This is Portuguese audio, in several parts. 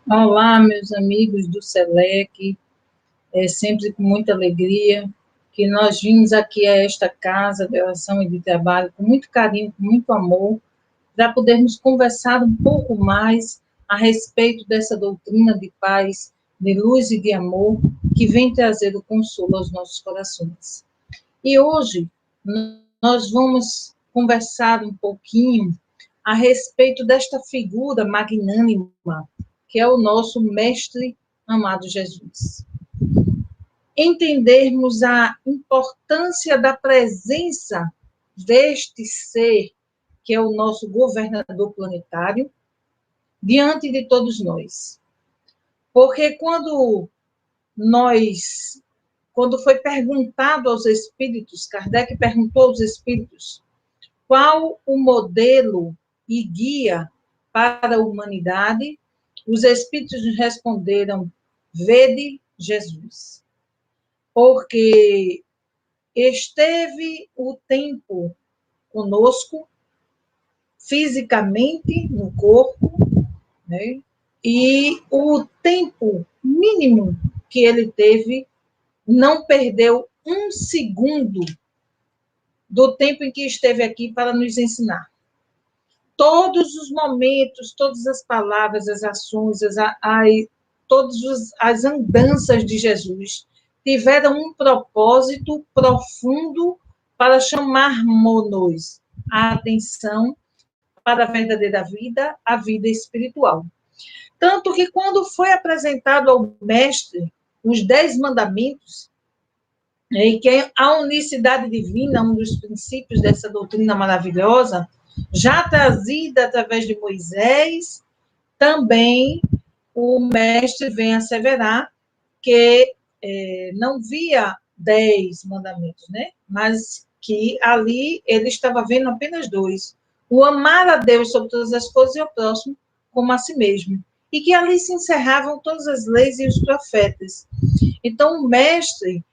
Olá, meus amigos do SELEC, é sempre com muita alegria que nós vimos aqui a esta casa de oração e de trabalho com muito carinho, com muito amor, para podermos conversar um pouco mais a respeito dessa doutrina de paz, de luz e de amor que vem trazer o consolo aos nossos corações. E hoje nós vamos conversar um pouquinho a respeito desta figura magnânima que é o nosso mestre amado Jesus. Entendermos a importância da presença deste ser, que é o nosso governador planetário, diante de todos nós. Porque quando foi perguntado aos espíritos, Kardec perguntou aos espíritos qual o modelo e guia para a humanidade, os espíritos responderam: vede Jesus. Porque esteve o tempo conosco, fisicamente, no corpo, né? E o tempo mínimo que ele teve, não perdeu um segundo do tempo em que esteve aqui para nos ensinar. Todos os momentos, todas as palavras, as ações, todas as andanças de Jesus tiveram um propósito profundo para chamarmos a atenção para a verdadeira vida, a vida espiritual. Tanto que quando foi apresentado ao mestre os 10 mandamentos, e que a unicidade divina, um dos princípios dessa doutrina maravilhosa, já trazida através de Moisés, também o mestre vem asseverar que não via 10 mandamentos, né? Mas que ali ele estava vendo apenas 2. O amar a Deus sobre todas as coisas e o próximo como a si mesmo. E que ali se encerravam todas as leis e os profetas. Então, o mestre,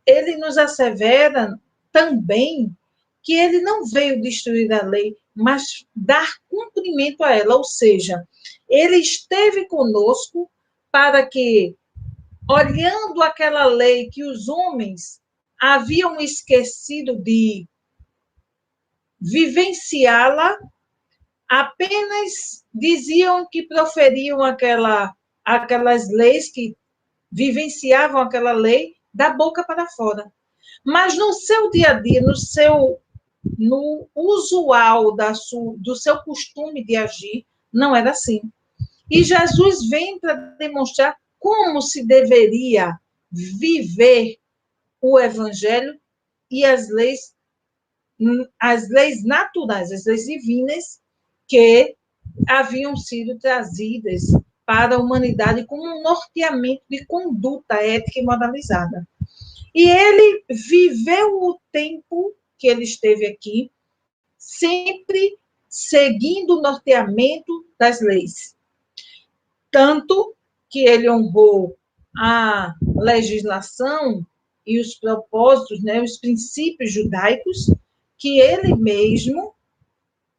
ele nos assevera também que ele não veio destruir a lei, mas dar cumprimento a ela, ou seja, ele esteve conosco para que, olhando aquela lei que os homens haviam esquecido de vivenciá-la, apenas diziam que proferiam aquelas leis, que vivenciavam aquela lei da boca para fora. Mas no seu dia a dia, no usual do seu costume de agir, não era assim. E Jesus vem para demonstrar como se deveria viver o evangelho e as leis naturais, as leis divinas que haviam sido trazidas para a humanidade como um norteamento de conduta ética e moralizada. E ele viveu o tempo que ele esteve aqui, sempre seguindo o norteamento das leis. Tanto que ele honrou a legislação e os propósitos, né, os princípios judaicos, que ele mesmo,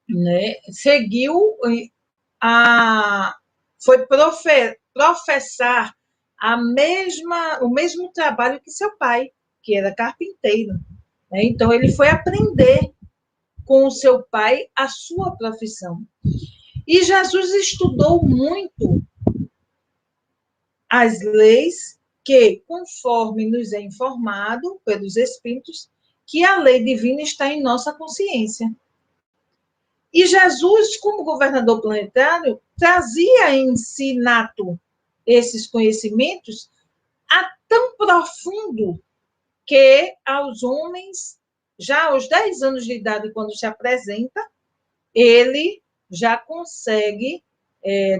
né, seguiu, foi professar o mesmo trabalho que seu pai, que era carpinteiro. Né? Então, ele foi aprender com o seu pai a sua profissão. E Jesus estudou muito as leis que, conforme nos é informado pelos Espíritos, que a lei divina está em nossa consciência. E Jesus, como governador planetário, trazia em si nato esses conhecimentos a tão profundo que aos homens, já aos 10 anos de idade, quando se apresenta, ele já consegue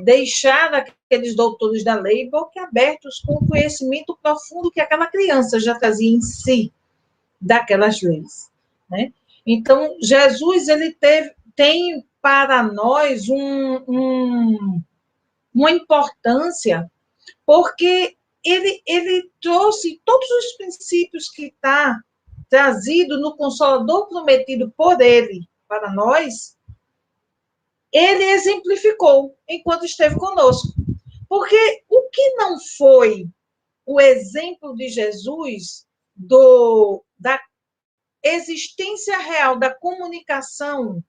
deixar aqueles doutores da lei boquiabertos com o conhecimento profundo que aquela criança já trazia em si daquelas leis. Né? Então, Jesus ele tem para nós uma importância, porque ele trouxe todos os princípios que está trazido no Consolador prometido por ele para nós, ele exemplificou enquanto esteve conosco. Porque o que não foi o exemplo de Jesus da existência real da comunicação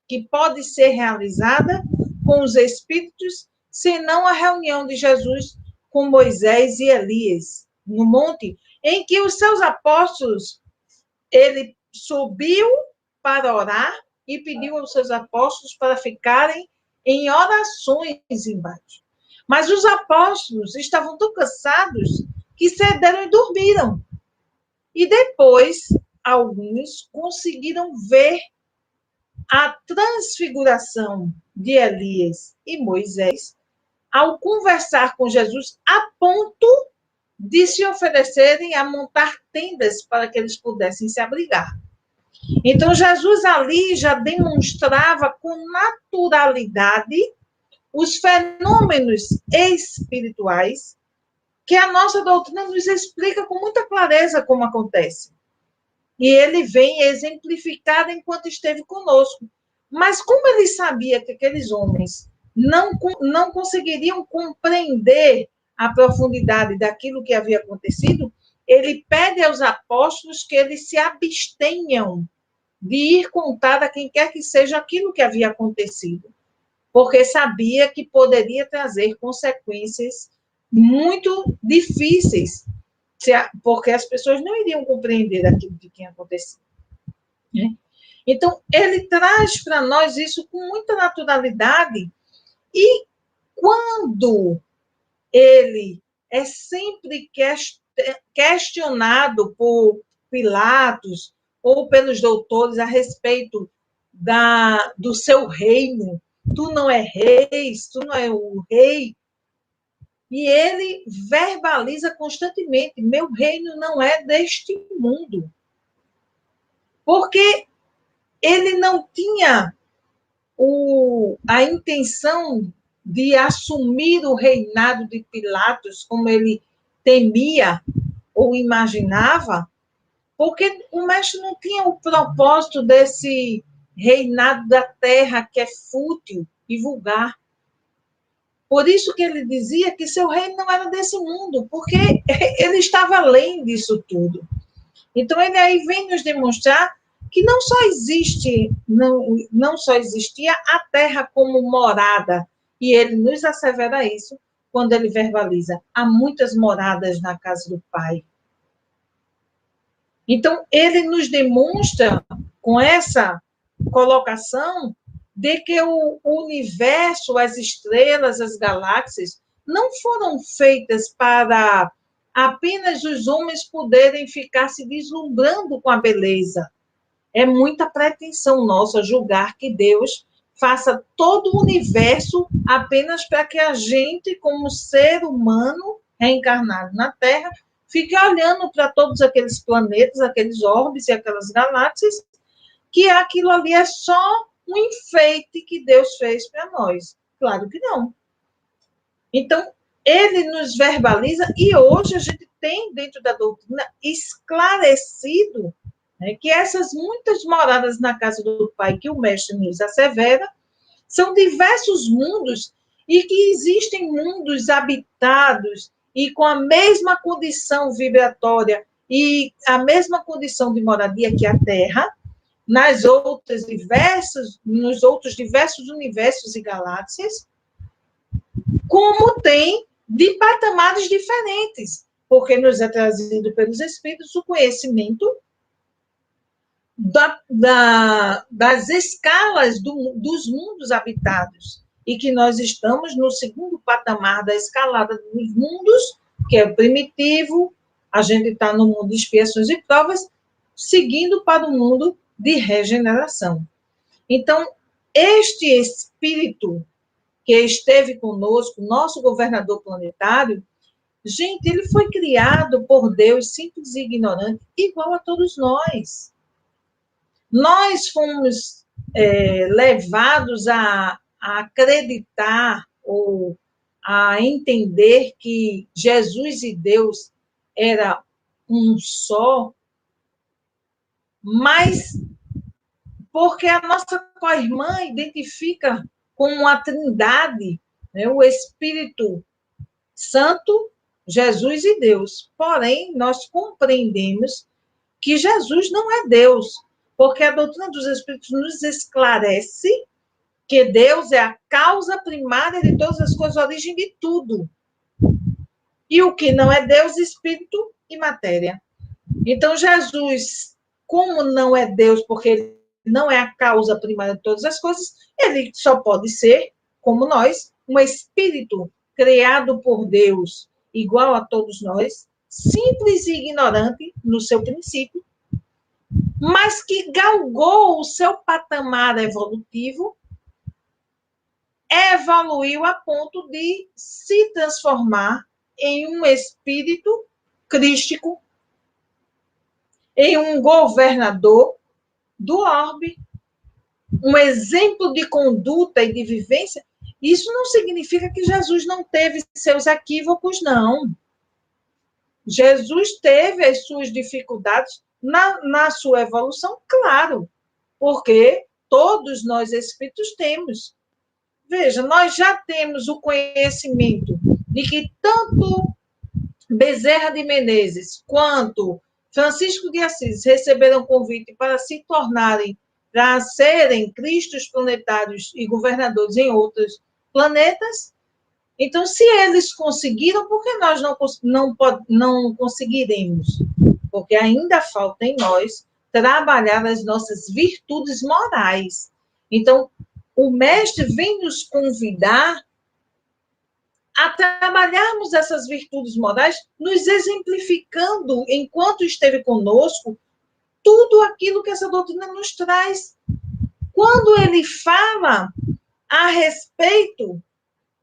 que pode ser realizada com os espíritos, senão a reunião de Jesus com Moisés e Elias no monte, em que os seus apóstolos, ele subiu para orar e pediu aos seus apóstolos para ficarem em orações embaixo. Mas os apóstolos estavam tão cansados que cederam e dormiram. E depois, alguns conseguiram ver a transfiguração de Elias e Moisés ao conversar com Jesus a ponto de se oferecerem a montar tendas para que eles pudessem se abrigar. Então, Jesus ali já demonstrava com naturalidade os fenômenos espirituais que a nossa doutrina nos explica com muita clareza como acontece. E ele vem exemplificar enquanto esteve conosco. Mas como ele sabia que aqueles homens não conseguiriam compreender a profundidade daquilo que havia acontecido, ele pede aos apóstolos que eles se abstenham de ir contar a quem quer que seja aquilo que havia acontecido, porque sabia que poderia trazer consequências muito difíceis, porque as pessoas não iriam compreender aquilo que tinha acontecido. Né? Então, ele traz para nós isso com muita naturalidade, e quando ele é sempre questionado por Pilatos ou pelos doutores a respeito do seu reino, tu não é rei, tu não é o rei, e ele verbaliza constantemente, meu reino não é deste mundo. Porque ele não tinha a intenção de assumir o reinado de Pilatos como ele temia ou imaginava, porque o mestre não tinha o propósito desse reinado da terra que é fútil e vulgar. Por isso que ele dizia que seu reino não era desse mundo, porque ele estava além disso tudo. Então, ele aí vem nos demonstrar que não só existia a terra como morada, e ele nos assevera isso quando ele verbaliza: há muitas moradas na casa do Pai. Então, ele nos demonstra, com essa colocação, de que o universo, as estrelas, as galáxias, não foram feitas para apenas os homens poderem ficar se deslumbrando com a beleza. É muita pretensão nossa julgar que Deus faça todo o universo apenas para que a gente, como ser humano reencarnado na Terra, fique olhando para todos aqueles planetas, aqueles orbes e aquelas galáxias, que aquilo ali é só um enfeite que Deus fez para nós. Claro que não. Então, ele nos verbaliza, e hoje a gente tem dentro da doutrina esclarecido, né, que essas muitas moradas na casa do Pai que o mestre nos assevera são diversos mundos, e que existem mundos habitados e com a mesma condição vibratória e a mesma condição de moradia que a Terra, nos outros diversos universos e galáxias, como tem de patamares diferentes, porque nos é trazido pelos Espíritos o conhecimento das escalas dos mundos habitados, e que nós estamos no segundo patamar da escalada dos mundos, que é o primitivo, a gente está no mundo de expiações e provas, seguindo para o mundo de regeneração. Então, este espírito que esteve conosco, nosso governador planetário, gente, ele foi criado por Deus, simples e ignorante, igual a todos nós. Nós fomos levados a acreditar ou a entender que Jesus e Deus era um só, mas porque a nossa co-irmã identifica como a Trindade, né, o Espírito Santo, Jesus e Deus. Porém, nós compreendemos que Jesus não é Deus, porque a doutrina dos Espíritos nos esclarece que Deus é a causa primária de todas as coisas, a origem de tudo. E o que não é Deus, espírito e matéria. Então, Jesus, como não é Deus, porque ele não é a causa primária de todas as coisas, ele só pode ser, como nós, um espírito criado por Deus, igual a todos nós, simples e ignorante no seu princípio, mas que galgou o seu patamar evolutivo, evoluiu a ponto de se transformar em um espírito crístico, em um governador do orbe, um exemplo de conduta e de vivência. Isso não significa que Jesus não teve seus equívocos, não. Jesus teve as suas dificuldades na sua evolução, claro, porque todos nós espíritos temos. Veja, nós já temos o conhecimento de que tanto Bezerra de Menezes quanto Francisco de Assis receberam convite para se tornarem, para serem cristos planetários e governadores em outros planetas. Então, se eles conseguiram, por que nós não conseguiremos? Porque ainda falta em nós trabalhar as nossas virtudes morais. Então, o mestre vem nos convidar a trabalharmos essas virtudes morais, nos exemplificando, enquanto esteve conosco, tudo aquilo que essa doutrina nos traz. Quando ele fala a respeito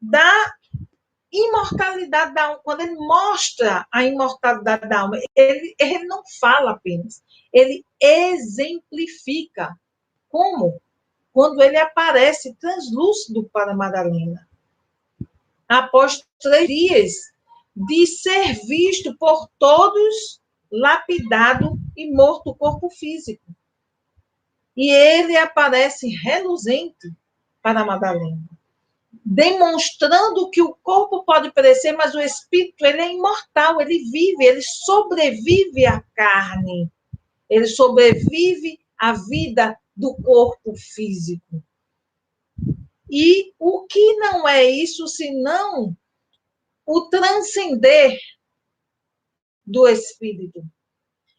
da imortalidade da alma, quando ele mostra a imortalidade da alma, ele não fala apenas, ele exemplifica. Como? Quando ele aparece translúcido para Madalena, após 3 dias de ser visto por todos, lapidado e morto o corpo físico. E ele aparece reluzente para Madalena, demonstrando que o corpo pode perecer, mas o espírito ele é imortal, ele vive, ele sobrevive à carne, ele sobrevive à vida do corpo físico. E o que não é isso, senão o transcender do espírito?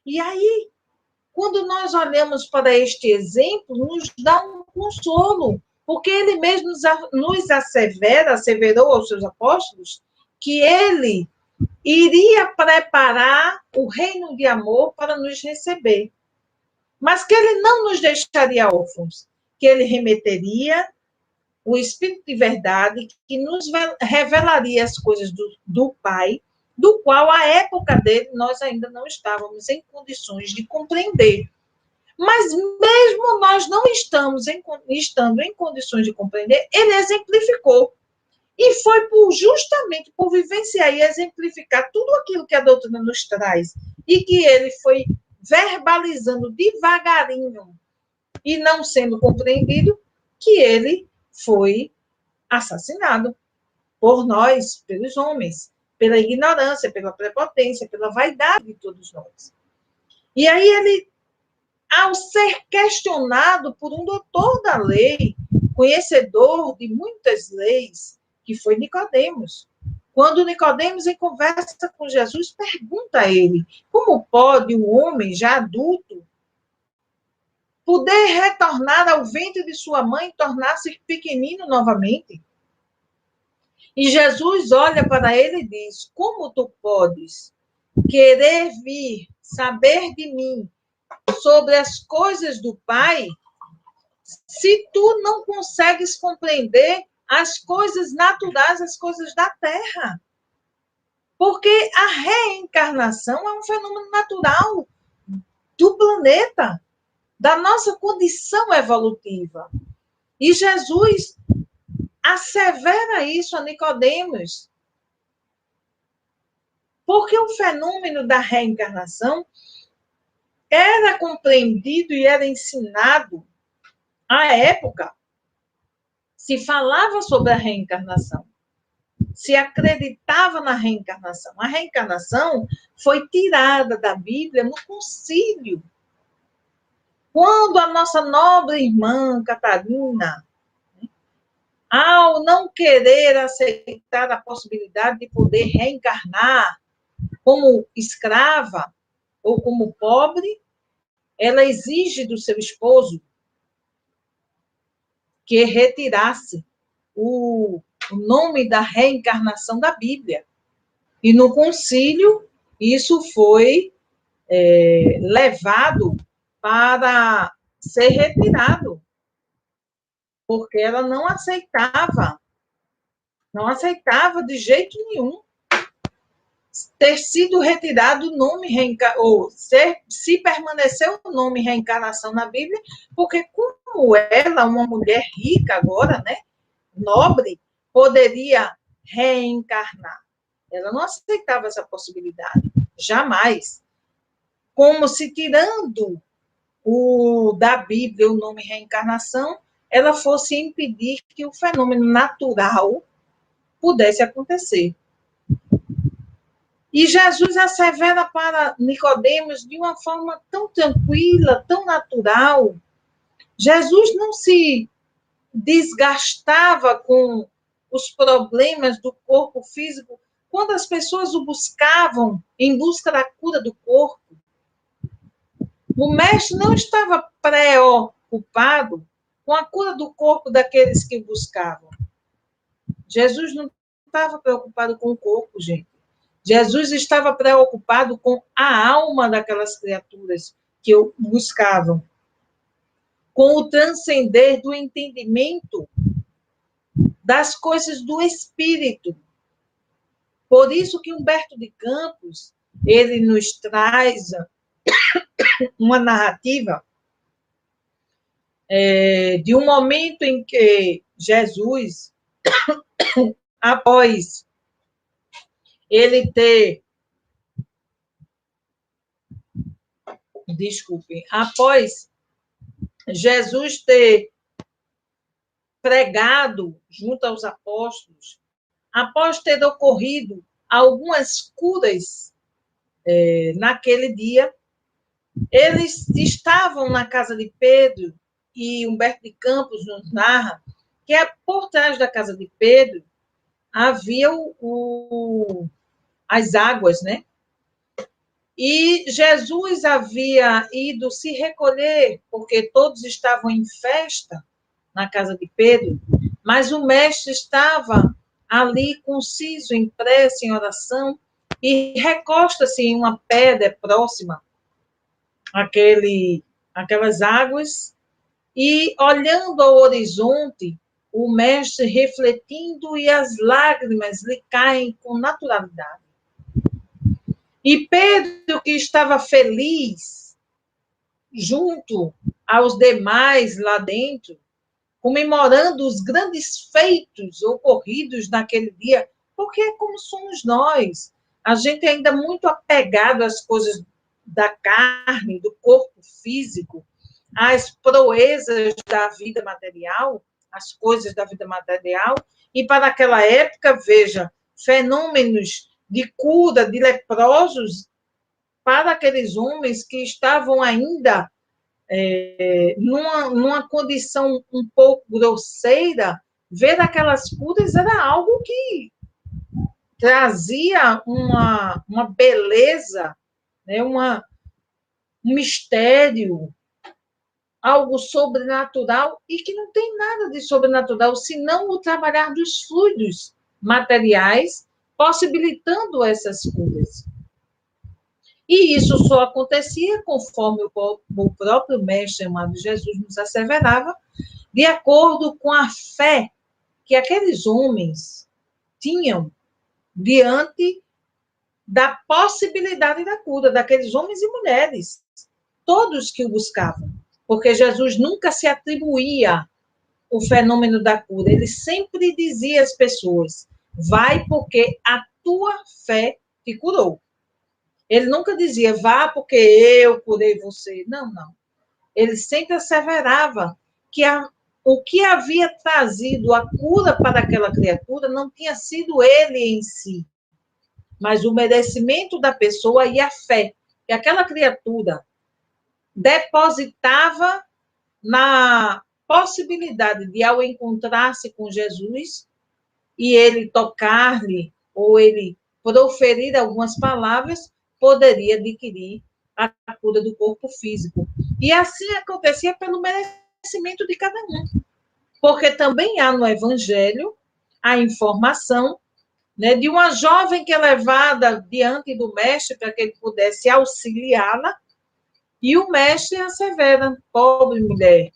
E aí, quando nós olhamos para este exemplo, nos dá um consolo, porque ele mesmo nos asseverou aos seus apóstolos, que ele iria preparar o reino de amor para nos receber, mas que ele não nos deixaria órfãos, que ele remeteria o Espírito de verdade, que nos revelaria as coisas do Pai, do qual, à época dele, nós ainda não estávamos em condições de compreender. Mas mesmo nós não estando em condições de compreender, ele exemplificou. E foi justamente por vivenciar e exemplificar tudo aquilo que a doutrina nos traz, e que ele foi verbalizando devagarinho e não sendo compreendido, que ele foi assassinado por nós, pelos homens, pela ignorância, pela prepotência, pela vaidade de todos nós. E aí ele, ao ser questionado por um doutor da lei, conhecedor de muitas leis, que foi Nicodemos, quando Nicodemos, em conversa com Jesus, pergunta a ele: como pode um homem já adulto poder retornar ao ventre de sua mãe e tornar-se pequenino novamente? E Jesus olha para ele e diz: como tu podes querer vir saber de mim sobre as coisas do Pai, se tu não consegues compreender as coisas naturais, as coisas da Terra? Porque a reencarnação é um fenômeno natural do planeta, da nossa condição evolutiva. E Jesus assevera isso a Nicodemos, porque o fenômeno da reencarnação era compreendido e era ensinado à época. Se falava sobre a reencarnação, se acreditava na reencarnação. A reencarnação foi tirada da Bíblia no concílio. Quando a nossa nobre irmã Catarina, ao não querer aceitar a possibilidade de poder reencarnar como escrava ou como pobre, ela exige do seu esposo que retirasse o nome da reencarnação da Bíblia. E no concílio, isso foi levado para ser retirado, porque ela não aceitava de jeito nenhum ter sido retirado o nome ou se permaneceu o nome reencarnação na Bíblia, porque como ela, uma mulher rica agora, né, nobre, poderia reencarnar. Ela não aceitava essa possibilidade, jamais. Como se tirando da Bíblia o nome reencarnação, ela fosse impedir que o fenômeno natural pudesse acontecer. E Jesus assevera para Nicodemos de uma forma tão tranquila, tão natural. Jesus não se desgastava com os problemas do corpo físico quando as pessoas o buscavam em busca da cura do corpo. O mestre não estava preocupado com a cura do corpo daqueles que o buscavam. Jesus não estava preocupado com o corpo, gente. Jesus estava preocupado com a alma daquelas criaturas que o buscavam, com o transcender do entendimento das coisas do espírito. Por isso que Humberto de Campos, ele nos traz uma narrativa de um momento em que Jesus, após ele ter, após Jesus ter pregado junto aos apóstolos, após ter ocorrido algumas curas naquele dia, eles estavam na casa de Pedro, e Humberto de Campos nos narra que por trás da casa de Pedro havia as águas, né? E Jesus havia ido se recolher, porque todos estavam em festa na casa de Pedro, mas o mestre estava ali conciso, em prece, em oração, e recosta-se em uma pedra próxima àquelas águas, e olhando ao horizonte, o mestre refletindo, e as lágrimas lhe caem com naturalidade. E Pedro, que estava feliz, junto aos demais lá dentro, comemorando os grandes feitos ocorridos naquele dia, porque é como somos nós, a gente é ainda muito apegado às coisas da carne, do corpo físico, às proezas da vida material, as coisas da vida material, e para aquela época, veja, fenômenos de cura de leprosos para aqueles homens que estavam ainda numa condição um pouco grosseira, ver aquelas curas era algo que trazia uma beleza, né, um mistério, algo sobrenatural, e que não tem nada de sobrenatural, senão o trabalhar dos fluidos materiais, possibilitando essas curas. E isso só acontecia, conforme o próprio Mestre amado Jesus nos asseverava, de acordo com a fé que aqueles homens tinham diante da possibilidade da cura, daqueles homens e mulheres, todos que o buscavam. Porque Jesus nunca se atribuía o fenômeno da cura, ele sempre dizia às pessoas: vai porque a tua fé te curou. Ele nunca dizia, vá porque eu curei você. Não, não. Ele sempre asseverava que o que havia trazido a cura para aquela criatura não tinha sido ele em si, mas o merecimento da pessoa e a fé que aquela criatura depositava na possibilidade de, ao encontrar-se com Jesus, e ele tocar-lhe, ou ele proferir algumas palavras, poderia adquirir a cura do corpo físico. E assim acontecia pelo merecimento de cada um. Porque também há no Evangelho a informação, né, de uma jovem que é levada diante do mestre para que ele pudesse auxiliá-la, e o mestre assevera: pobre mulher,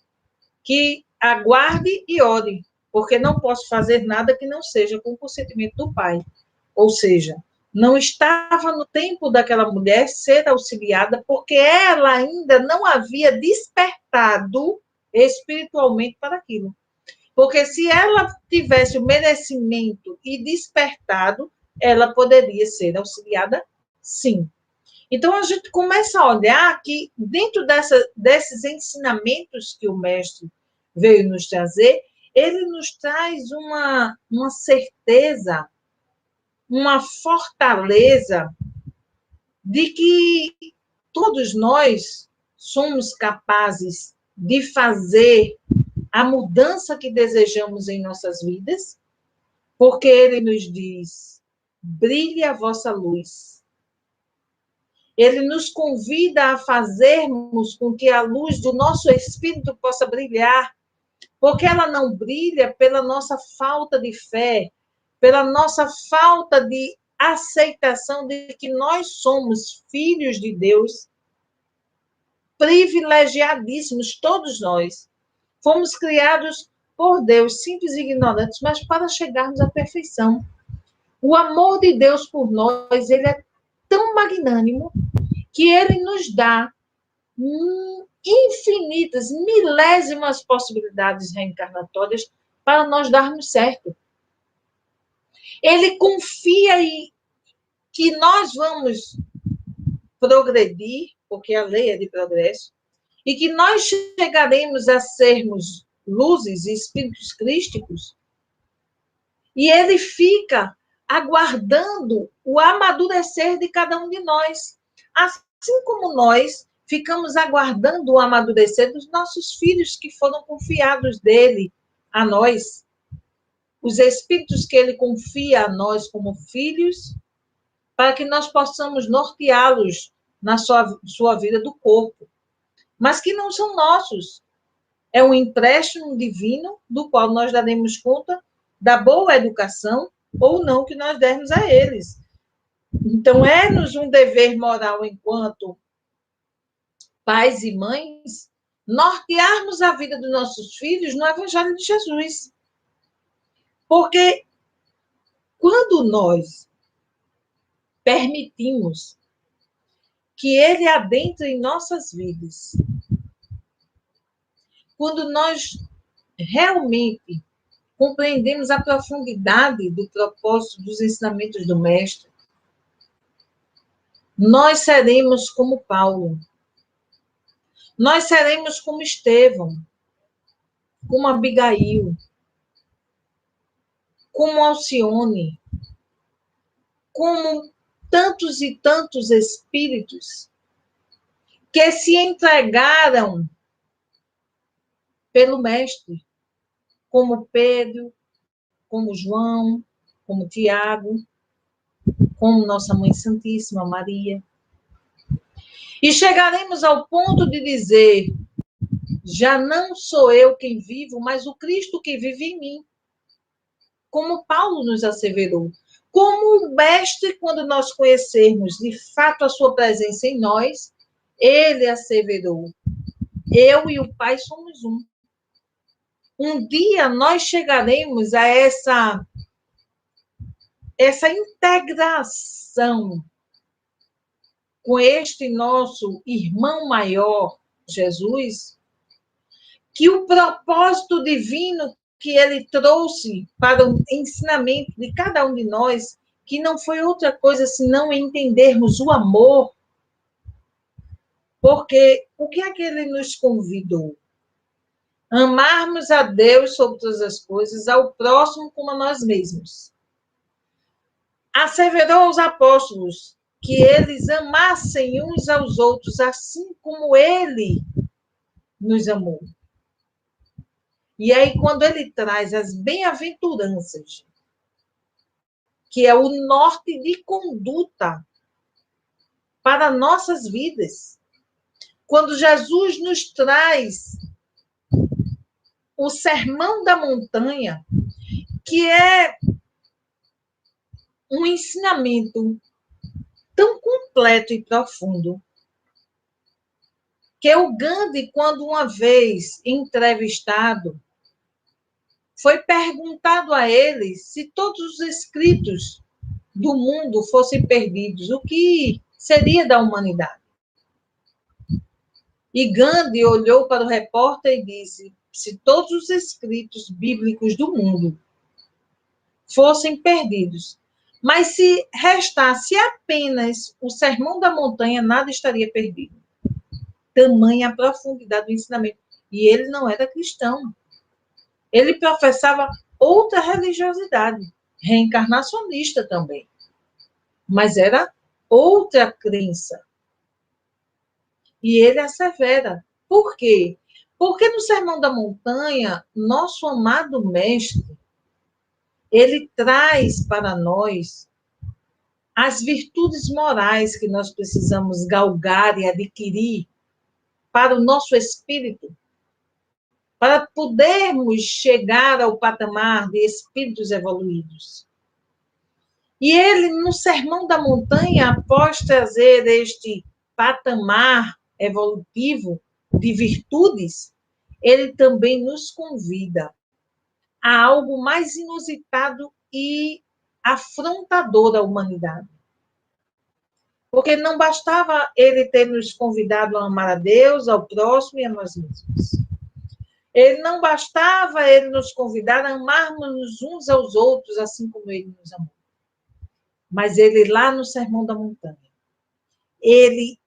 que aguarde e ore, porque não posso fazer nada que não seja com o consentimento do Pai. Ou seja, não estava no tempo daquela mulher ser auxiliada, porque ela ainda não havia despertado espiritualmente para aquilo. Porque se ela tivesse o merecimento e despertado, ela poderia ser auxiliada, sim. Então, a gente começa a olhar que, dentro desses ensinamentos que o mestre veio nos trazer, ele nos traz uma certeza, uma fortaleza de que todos nós somos capazes de fazer a mudança que desejamos em nossas vidas, porque ele nos diz: brilhe a vossa luz. Ele nos convida a fazermos com que a luz do nosso espírito possa brilhar, porque ela não brilha pela nossa falta de fé, pela nossa falta de aceitação de que nós somos filhos de Deus, privilegiadíssimos, todos nós. Fomos criados por Deus, simples e ignorantes, mas para chegarmos à perfeição. O amor de Deus por nós, ele é tão magnânimo que ele nos dá infinitas, milésimas possibilidades reencarnatórias para nós darmos certo. Ele confia em que nós vamos progredir, porque a lei é de progresso, e que nós chegaremos a sermos luzes e espíritos crísticos, e ele fica aguardando o amadurecer de cada um de nós. Assim como nós ficamos aguardando o amadurecer dos nossos filhos que foram confiados dele a nós. Os espíritos que ele confia a nós como filhos, para que nós possamos norteá-los na sua vida do corpo, mas que não são nossos. É um empréstimo divino do qual nós daremos conta da boa educação ou não que nós dermos a eles. Então, é-nos um dever moral enquanto pais e mães nortearmos a vida dos nossos filhos no Evangelho de Jesus. Porque quando nós permitimos que ele adentre em nossas vidas, quando nós realmente compreendemos a profundidade do propósito dos ensinamentos do Mestre, nós seremos como Paulo, nós seremos como Estevão, como Abigail, como Alcione, como tantos e tantos espíritos que se entregaram pelo Mestre, como Pedro, como João, como Tiago, como Nossa Mãe Santíssima Maria. E chegaremos ao ponto de dizer: já não sou eu quem vivo, mas o Cristo que vive em mim. Como Paulo nos asseverou. Como o Mestre, quando nós conhecermos de fato a sua presença em nós, ele asseverou: eu e o Pai somos um. Um dia nós chegaremos a essa integração com este nosso irmão maior, Jesus, que o propósito divino que ele trouxe para o ensinamento de cada um de nós, que não foi outra coisa senão entendermos o amor, porque o que é que ele nos convidou? Amarmos a Deus sobre todas as coisas, ao próximo como a nós mesmos. Asseverou aos apóstolos que eles amassem uns aos outros, assim como ele nos amou. E aí, quando ele traz as bem-aventuranças, que é o norte de conduta para nossas vidas, quando Jesus nos traz o Sermão da Montanha, que é um ensinamento tão completo e profundo, que o Gandhi, quando uma vez entrevistado, foi perguntado a ele se todos os escritos do mundo fossem perdidos, o que seria da humanidade? E Gandhi olhou para o repórter e disse: se todos os escritos bíblicos do mundo fossem perdidos, mas se restasse apenas o Sermão da Montanha, nada estaria perdido. Tamanha a profundidade do ensinamento. E ele não era cristão. Ele professava outra religiosidade, reencarnacionista também. Mas era outra crença. E ele assevera. Por quê? Porque no Sermão da Montanha, nosso amado mestre, ele traz para nós as virtudes morais que nós precisamos galgar e adquirir para o nosso espírito, para podermos chegar ao patamar de espíritos evoluídos. E ele, no Sermão da Montanha, após trazer este patamar evolutivo de virtudes, ele também nos convida a algo mais inusitado e afrontador à humanidade. Porque não bastava ele ter nos convidado a amar a Deus, ao próximo e a nós mesmos. Ele não bastava ele nos convidar a amarmos uns aos outros, assim como ele nos amou. Mas ele, lá no Sermão da Montanha, ele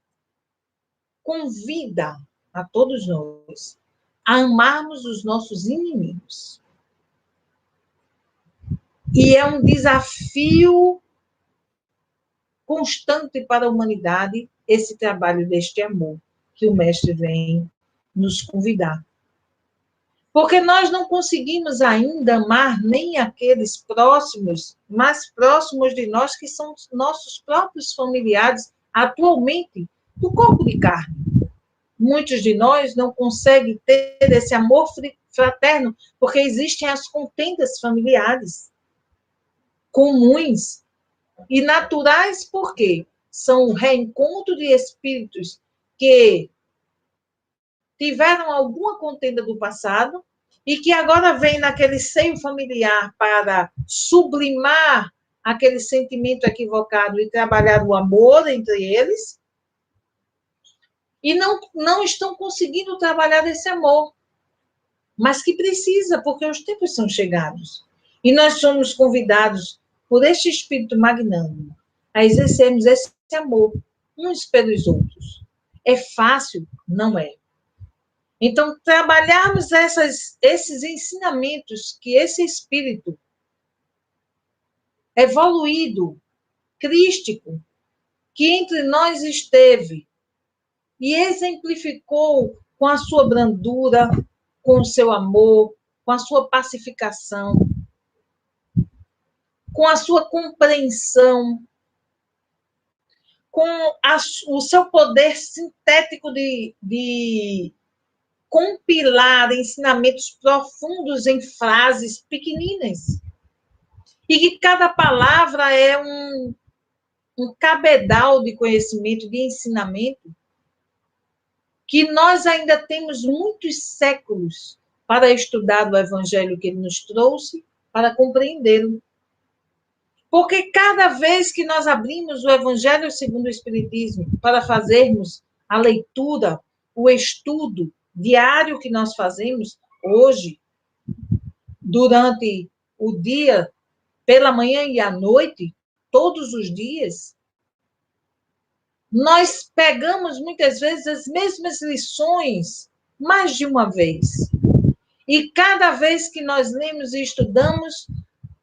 convida a todos nós a amarmos os nossos inimigos. E é um desafio constante para a humanidade esse trabalho deste amor que o Mestre vem nos convidar. Porque nós não conseguimos ainda amar nem aqueles próximos, mais próximos de nós, que são nossos próprios familiares, atualmente, do corpo de carne. Muitos de nós não conseguem ter esse amor fraterno, porque existem as contendas familiares comuns e naturais, porque são o reencontro de espíritos que tiveram alguma contenda do passado e que agora vem naquele seio familiar para sublimar aquele sentimento equivocado e trabalhar o amor entre eles, e não estão conseguindo trabalhar esse amor, mas que precisa, porque os tempos são chegados. E nós somos convidados por este Espírito magnânimo a exercermos esse amor uns pelos outros. É fácil? Não é. Então, trabalharmos esses ensinamentos que esse Espírito evoluído, crístico, que entre nós esteve e exemplificou com a sua brandura, com o seu amor, com a sua pacificação, com a sua compreensão, com o seu poder sintético de compilar ensinamentos profundos em frases pequeninas. E que cada palavra é um cabedal de conhecimento, de ensinamento, que nós ainda temos muitos séculos para estudar o evangelho que ele nos trouxe, para compreendê-lo. Porque cada vez que nós abrimos o evangelho segundo o Espiritismo para fazermos a leitura, o estudo diário que nós fazemos hoje, durante o dia, pela manhã e à noite, todos os dias, nós pegamos muitas vezes as mesmas lições mais de uma vez. E cada vez que nós lemos e estudamos,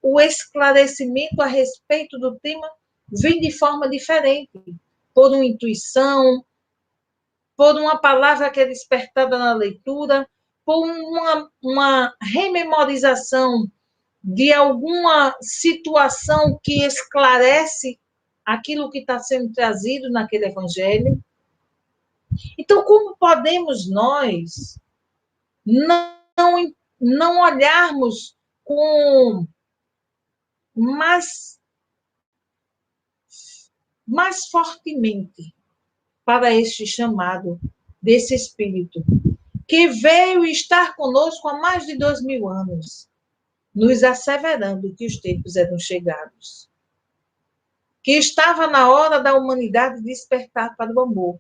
o esclarecimento a respeito do tema vem de forma diferente, por uma intuição, por uma palavra que é despertada na leitura, por uma rememorização de alguma situação que esclarece aquilo que está sendo trazido naquele evangelho. Então, como podemos nós não olharmos com mais fortemente para este chamado desse Espírito, que veio estar conosco há mais de 2000 anos, nos asseverando que os tempos eram chegados, que estava na hora da humanidade despertar para o amor.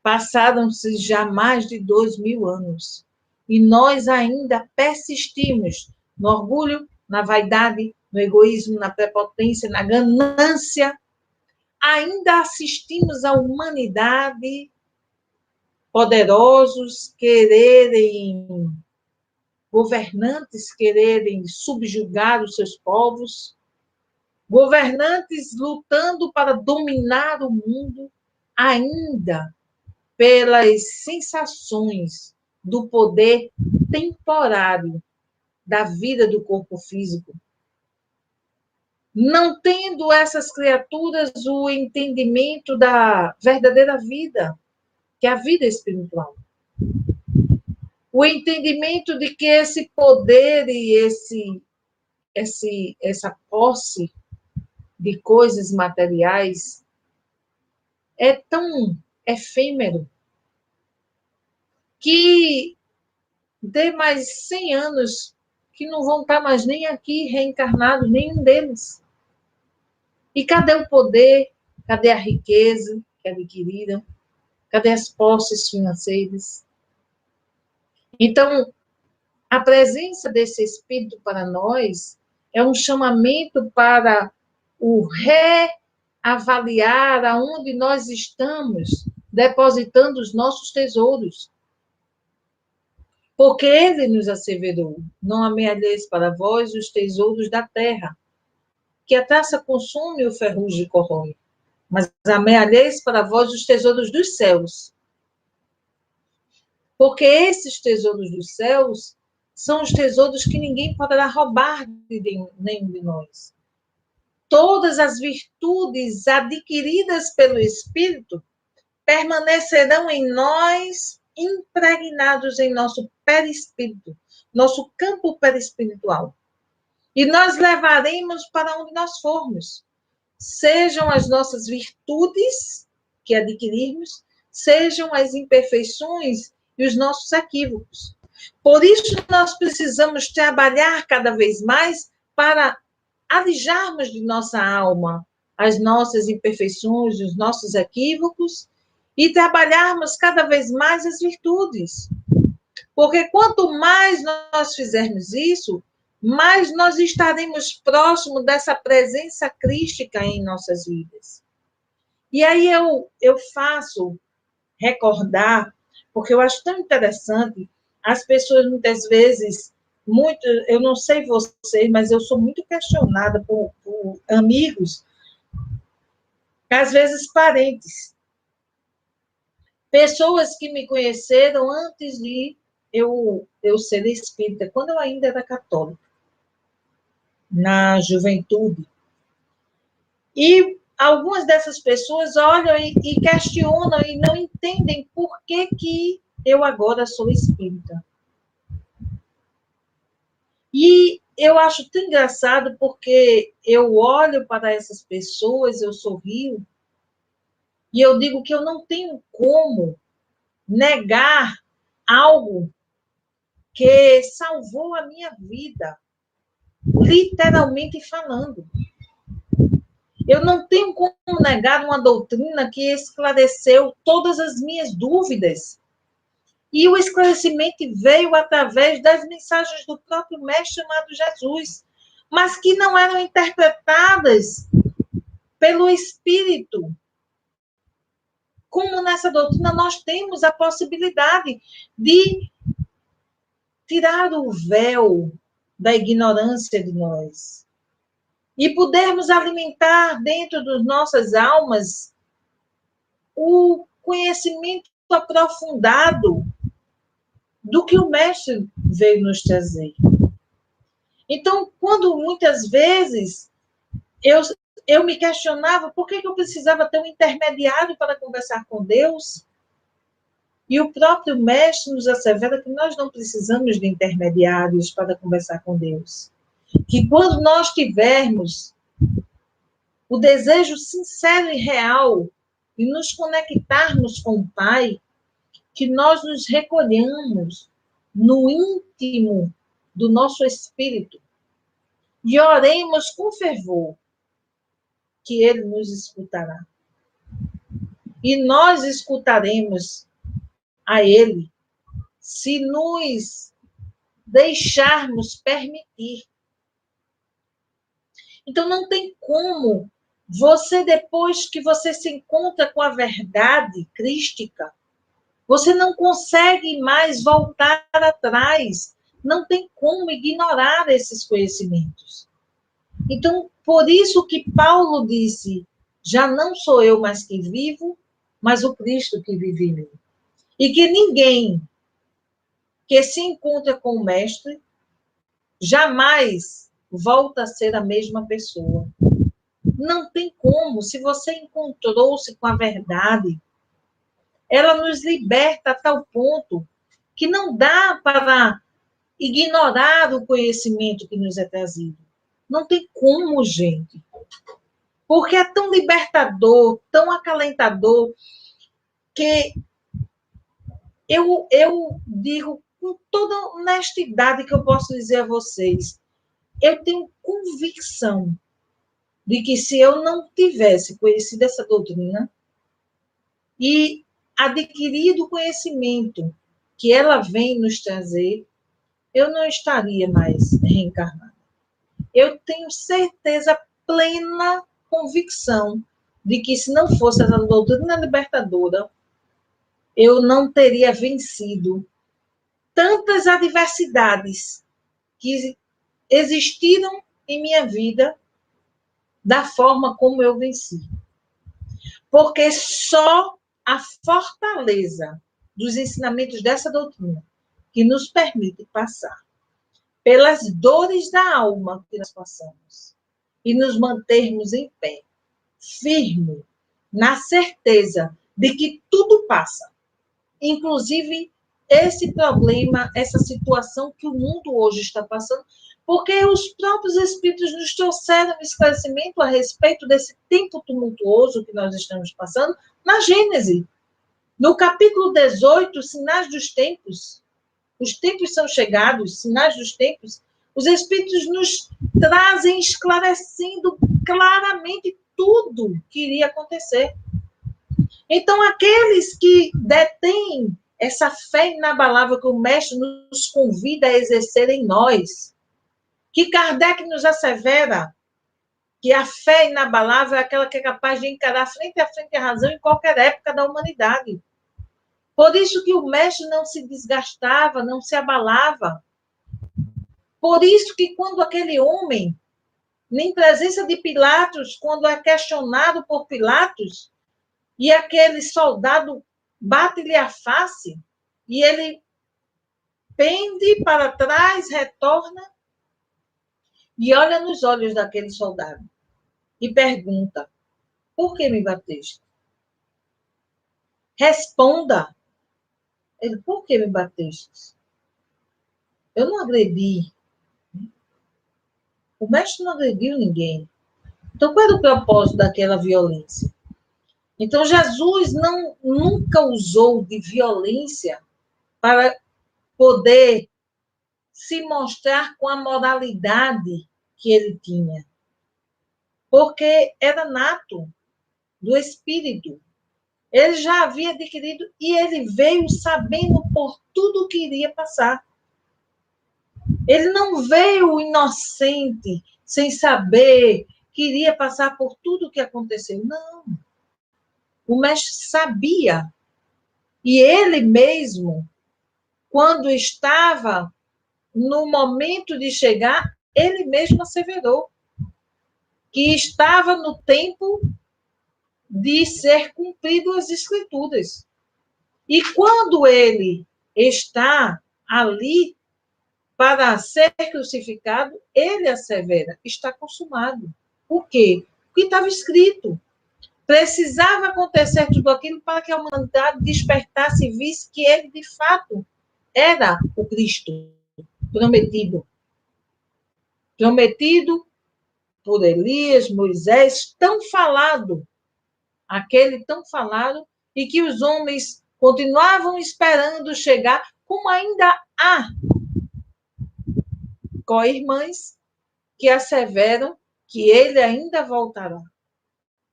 Passaram-se já mais de 2000 anos, e nós ainda persistimos no orgulho, na vaidade, no egoísmo, na prepotência, na ganância. Ainda assistimos a humanidade, poderosos quererem, governantes quererem subjugar os seus povos, governantes lutando para dominar o mundo, ainda pelas sensações do poder temporário da vida do corpo físico. Não tendo essas criaturas o entendimento da verdadeira vida, que é a vida espiritual. O entendimento de que esse poder e essa posse de coisas materiais é tão efêmero que dê mais 100 anos que não vão estar mais nem aqui reencarnados, nenhum deles. E cadê o poder? Cadê a riqueza que adquiriram? Cadê as posses financeiras? Então, a presença desse Espírito para nós é um chamamento para o reavaliar aonde nós estamos depositando os nossos tesouros. Porque ele nos asseverou: não amealheis para vós os tesouros da terra, que a traça consome e o ferrugem corrói, mas amealheis para vós os tesouros dos céus. Porque esses tesouros dos céus são os tesouros que ninguém poderá roubar de nenhum de nós. Todas as virtudes adquiridas pelo Espírito permanecerão em nós, impregnados em nosso perispírito, nosso campo perispiritual. E nós levaremos para onde nós formos. Sejam as nossas virtudes que adquirirmos, sejam as imperfeições e os nossos equívocos. Por isso, nós precisamos trabalhar cada vez mais para alijarmos de nossa alma as nossas imperfeições, os nossos equívocos, e trabalharmos cada vez mais as virtudes. Porque quanto mais nós fizermos isso, mais nós estaremos próximos dessa presença crística em nossas vidas. E aí eu faço recordar, porque eu acho tão interessante, as pessoas muitas vezes, eu não sei vocês, mas eu sou muito questionada por amigos, às vezes parentes, pessoas que me conheceram antes de eu ser espírita, quando eu ainda era católica, na juventude. E algumas dessas pessoas olham e questionam e não entendem por que eu agora sou espírita. E eu acho tão engraçado porque eu olho para essas pessoas, eu sorrio, e eu digo que eu não tenho como negar algo que salvou a minha vida, literalmente falando. Eu não tenho como negar uma doutrina que esclareceu todas as minhas dúvidas. E o esclarecimento veio através das mensagens do próprio Mestre chamado Jesus, mas que não eram interpretadas pelo Espírito. Como nessa doutrina nós temos a possibilidade de tirar o véu da ignorância de nós e pudermos alimentar dentro das nossas almas o conhecimento aprofundado do que o Mestre veio nos trazer. Então, quando muitas vezes eu me questionava por que eu precisava ter um intermediário para conversar com Deus, e o próprio Mestre nos assevera que nós não precisamos de intermediários para conversar com Deus. Que quando nós tivermos o desejo sincero e real de nos conectarmos com o Pai, que nós nos recolhamos no íntimo do nosso espírito e oremos com fervor, que Ele nos escutará. E nós escutaremos a Ele se nos deixarmos permitir. Então, não tem como você, depois que você se encontra com a verdade crística, você não consegue mais voltar atrás. Não tem como ignorar esses conhecimentos. Então, por isso que Paulo disse, já não sou eu mais que vivo, mas o Cristo que vive em mim. E que ninguém que se encontra com o Mestre jamais volta a ser a mesma pessoa. Não tem como. Se você encontrou-se com a verdade, ela nos liberta a tal ponto que não dá para ignorar o conhecimento que nos é trazido. Não tem como, gente. Porque é tão libertador, tão acalentador, que eu digo com toda honestidade que eu posso dizer a vocês, eu tenho convicção de que se eu não tivesse conhecido essa doutrina e adquirido o conhecimento que ela vem nos trazer, eu não estaria mais reencarnada. Eu tenho certeza, plena convicção de que se não fosse essa doutrina libertadora, eu não teria vencido tantas adversidades que existiram em minha vida da forma como eu venci. Porque só a fortaleza dos ensinamentos dessa doutrina que nos permite passar pelas dores da alma que nós passamos e nos mantermos em pé, firme, na certeza de que tudo passa, inclusive esse problema, essa situação que o mundo hoje está passando, porque os próprios Espíritos nos trouxeram esclarecimento a respeito desse tempo tumultuoso que nós estamos passando na Gênese. No capítulo 18, Sinais dos Tempos, os tempos são chegados, sinais dos tempos, os Espíritos nos trazem esclarecendo claramente tudo que iria acontecer. Então, aqueles que detêm essa fé inabalável que o Mestre nos convida a exercer em nós, que Kardec nos assevera que a fé inabalável é aquela que é capaz de encarar frente a frente a razão em qualquer época da humanidade. Por isso que o Mestre não se desgastava, não se abalava. Por isso que quando aquele homem, em presença de Pilatos, quando é questionado por Pilatos, e aquele soldado bate-lhe a face, e ele pende para trás, retorna, e olha nos olhos daquele soldado, e pergunta, por que me bateste? Responda. Ele, por que me bateste? Eu não agredi. O Mestre não agrediu ninguém. Então, qual era o propósito daquela violência? Então, Jesus nunca usou de violência para poder se mostrar com a moralidade que ele tinha. Porque era nato do Espírito. Ele já havia adquirido e ele veio sabendo por tudo que iria passar. Ele não veio inocente, sem saber que iria passar por tudo o que aconteceu. Não. O Mestre sabia. E ele mesmo, quando estava no momento de chegar, ele mesmo asseverou que estava no tempo de ser cumprido as Escrituras. E quando ele está ali para ser crucificado, ele assevera, está consumado. Por quê? Porque estava escrito. Precisava acontecer tudo aquilo para que a humanidade despertasse e visse que ele, de fato, era o Cristo prometido. Prometido por Elias, Moisés, tão falado, aquele tão falado, e que os homens continuavam esperando chegar, como ainda há co-irmãs que asseveram que ele ainda voltará.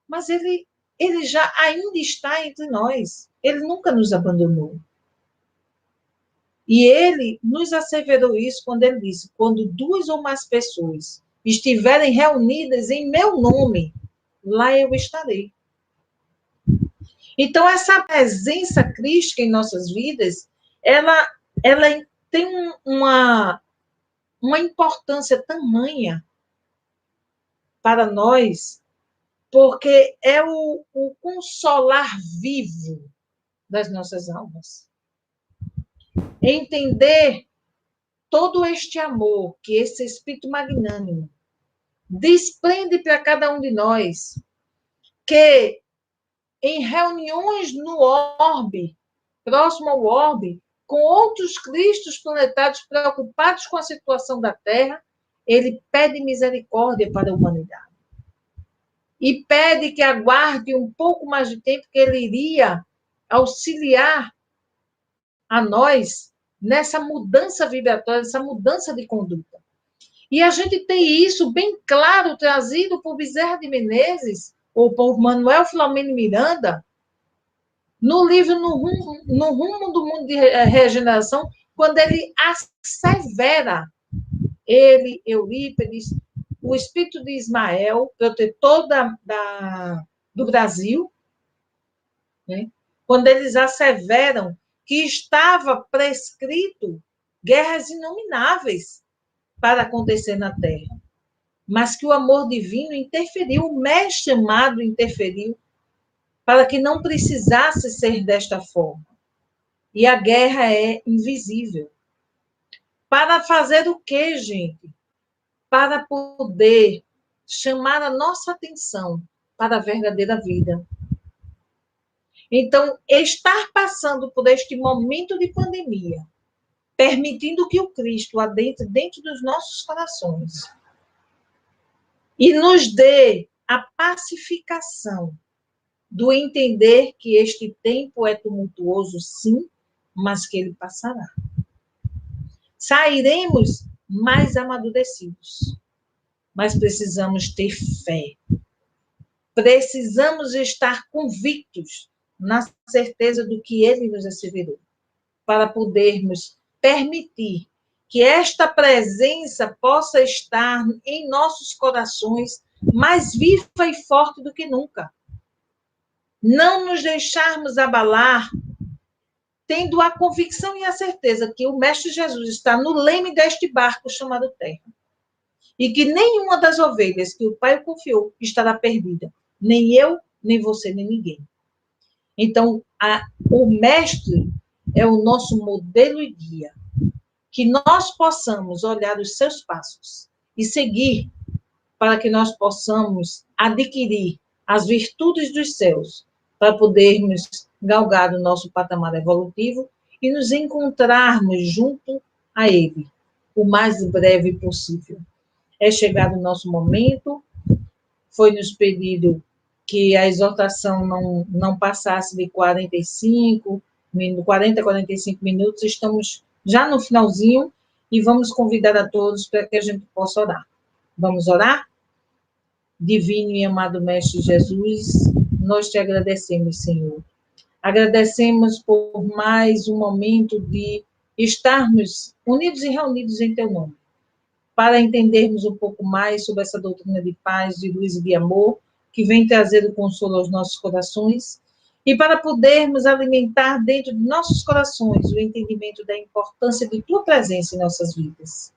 Mas ele já ainda está entre nós. Ele nunca nos abandonou. E ele nos asseverou isso quando ele disse: quando duas ou mais pessoas estiverem reunidas em meu nome, lá eu estarei. Então, essa presença crística em nossas vidas, ela tem uma importância tamanha para nós, porque é o consolar vivo das nossas almas. Entender todo este amor que esse Espírito magnânimo desprende para cada um de nós, que em reuniões no orbe, próximo ao orbe, com outros cristos planetários preocupados com a situação da Terra, ele pede misericórdia para a humanidade. E pede que aguarde um pouco mais de tempo, que ele iria auxiliar a nós nessa mudança vibratória, nessa mudança de conduta. E a gente tem isso bem claro, trazido por Bezerra de Menezes, ou por Manuel Filomeno Miranda, no livro No Rumo do Mundo de Regeneração, quando ele assevera, ele, Eurípides, o espírito de Ismael, protetor do Brasil, né? Quando eles asseveram que estava prescrito guerras inomináveis para acontecer na Terra, mas que o amor divino interferiu, o mestre amado interferiu, para que não precisasse ser desta forma. E a guerra é invisível. Para fazer o quê, gente? Para poder chamar a nossa atenção para a verdadeira vida. Então, estar passando por este momento de pandemia, permitindo que o Cristo adentre dentro dos nossos corações e nos dê a pacificação do entender que este tempo é tumultuoso, sim, mas que ele passará. Sairemos mais amadurecidos, mas precisamos ter fé. Precisamos estar convictos na certeza do que ele nos asseverou, para podermos permitir que esta presença possa estar em nossos corações mais viva e forte do que nunca. Não nos deixarmos abalar, tendo a convicção e a certeza que o Mestre Jesus está no leme deste barco chamado Terra, e que nenhuma das ovelhas que o Pai confiou estará perdida, nem eu, nem você, nem ninguém. Então, o Mestre é o nosso modelo e guia, que nós possamos olhar os seus passos e seguir, para que nós possamos adquirir as virtudes dos céus, para podermos galgar o nosso patamar evolutivo e nos encontrarmos junto a Ele, o mais breve possível. É chegado o nosso momento, foi nos pedido que a exortação não passasse de 40 a 45 minutos, estamos já no finalzinho e vamos convidar a todos para que a gente possa orar. Vamos orar? Divino e amado Mestre Jesus, nós te agradecemos, Senhor. Agradecemos por mais um momento de estarmos unidos e reunidos em teu nome, para entendermos um pouco mais sobre essa doutrina de paz, de luz e de amor, que vem trazer o consolo aos nossos corações, E para podermos alimentar dentro de nossos corações o entendimento da importância de tua presença em nossas vidas.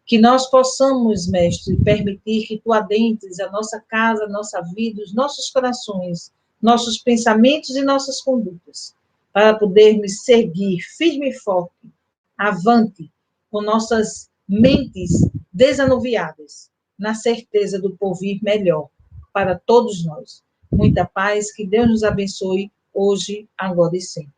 Que nós possamos, Mestre, permitir que tu adentres a nossa casa, a nossa vida, os nossos corações, nossos pensamentos e nossas condutas, para podermos seguir firme e forte, avante, com nossas mentes desanuviadas, na certeza do porvir melhor para todos nós. Muita paz, que Deus nos abençoe hoje, agora e sempre.